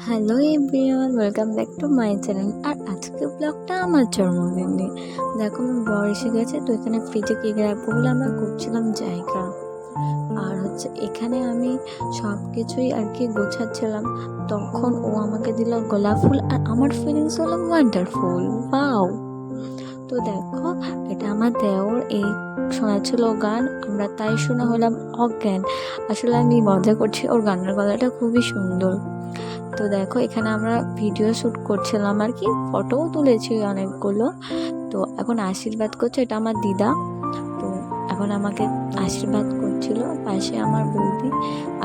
Hello everyone, welcome back to my channel. আর আজকের ব্লগটা আমার জন্মদিন নিয়ে। দেখো আমার বর এসে গেছে, তো এখানে ফ্রিজে কেক রাখবো বলে আমরা করছিলাম জায়গা। আর এখানে আমি সব কিছুই আর কি গোছাচ্ছিলাম, তখন ও আমাকে দিল গোলাপ ফুল। আর আমার ফিলিংস হলো ওয়ান্ডারফুল, ওয়াও। তো দেখো, এটা আমার দেওর এই শোনাচ্ছিল গান, আমরা তাই শুনে হলাম অজ্ঞান। আসলে আমি মজা করছি, ওর গানের গলাটা খুবই সুন্দর। তো দেখো, এখানে আমরা ভিডিও শ্যুট করছিলাম আর কি, ফটোও তুলেছি অনেকগুলো। তো এখন আশীর্বাদ করছে, এটা আমার দিদা। তো এখন আমাকে আশীর্বাদ করছিল, পাশে আমার বৌদি।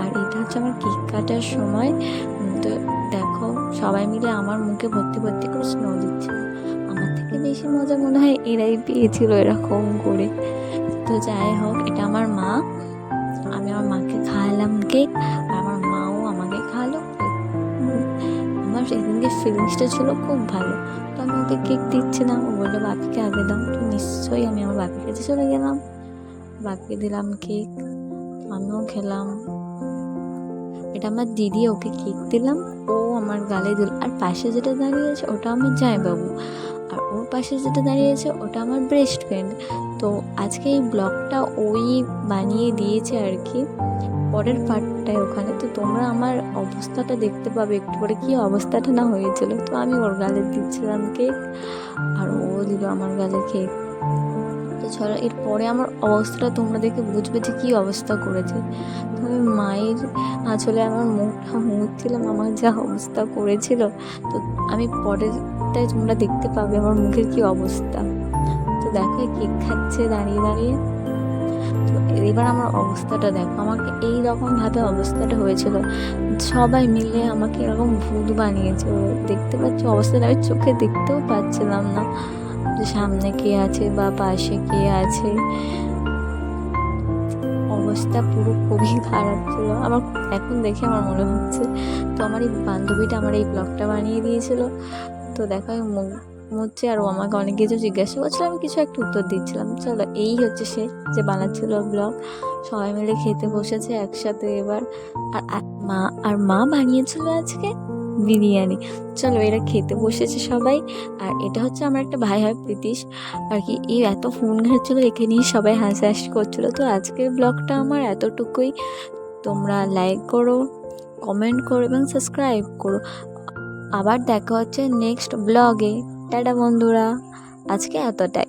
আর এটা হচ্ছে আমার কেক কাটার সময়। তো দেখো, সবাই মিলে আমার মুখে ভর্তি ভর্তি করে স্নো দিচ্ছে। আমার থেকে বেশি মজা মনে হয় এরাই পেয়েছিল এরকম করে। তো যাই হোক, এটা আমার মা। আমি আমার মাকে খাওয়ালাম কেক, আর আমার মাও আমাকে খাওয়ালো কেক। আমার সেদিনকে ফিলিংসটা ছিল খুব ভালো। তো আমি ওকে কেক দিচ্ছিলাম, ও বললো বাপিকে আগে দাও। তো নিশ্চয়ই আমি আমার বাপির কাছে চলে গেলাম, বাপিকে দিলাম কেক, আমিও খেলাম। এটা আমার দিদি, ওকে কেক দিলাম, ও আমার গালে দিল। আর পাশে যেটা দাঁড়িয়েছে ওটা আমার জামাইবাবু, আর ওর পাশে যেটা দাঁড়িয়েছে ওটা আমার বেস্ট ফ্রেন্ড। তো আজকে এই ব্লগটা ওই বানিয়ে দিয়েছে আর কি, পরের পার্টটায় ওখানে। তো তোমরা আমার অবস্থাটা দেখতে পাবে একটু পরে, কী অবস্থাটা না হয়েছিল। তো আমি ওর গালে দিচ্ছিলাম কেক, আর ও দিল আমার গালে কেক। তো চলো, এরপরে আমার অবস্থাটা তোমরা দেখে বুঝবে যে কী অবস্থা করেছে। তো আমি মায়ের আঁচলে আমার মুখটা মুছছিলাম, আমার যা অবস্থা করেছিল। তো আমি পরেরটায় তোমরা দেখতে পাবে আমার মুখের কী অবস্থা। তো দেখো, কেক খাচ্ছে দাঁড়িয়ে দাঁড়িয়ে। তো এবার আমার অবস্থাটা দেখো, আমাকে এই রকমভাবে অবস্থাটা হয়েছিল। সবাই মিলে আমাকে এরকম ভূত বানিয়েছে। দেখতে পাচ্ছ অবস্থাটা, আমি চোখে দেখতেও পাচ্ছিলাম না যে সামনে কে আছে বা পাশে কে আছে। অবস্থা পুরো খুবই খারাপ ছিল আমার, এখন দেখে আমার মনে হচ্ছে। তো আমার এই বান্ধবীটা আমার এই ব্লগটা বানিয়ে দিয়েছিল। তো দেখো, আমি মুখ মুছছে, আর ও আমাকে অনেক কিছু জিজ্ঞাসা করছিল, আমি কিছু একটা উত্তর দিচ্ছিলাম। চলো, এই হচ্ছে সে যে বানাচ্ছিল ব্লগ। সবাই মিলে খেতে বসেছে একসাথে এবার। আর মা বানিয়েছিল আজকে বিরিয়ানি। চলো, এরা খেতে বসেছে সবাই। আর এটা হচ্ছে আমার একটা ভাই হয়, প্রীতিশ আর কি। এই এত ফোন ঘাটছিল, একে নিয়ে সবাই হাসাহাসি করছিলো। তো আজকের ব্লগটা আমার এতটুকুই। তোমরা লাইক করো, কমেন্ট করো এবং সাবস্ক্রাইব করো। আবার দেখা হচ্ছে নেক্সট ব্লগে। টাটা বন্ধুরা, আজকে এতটাই।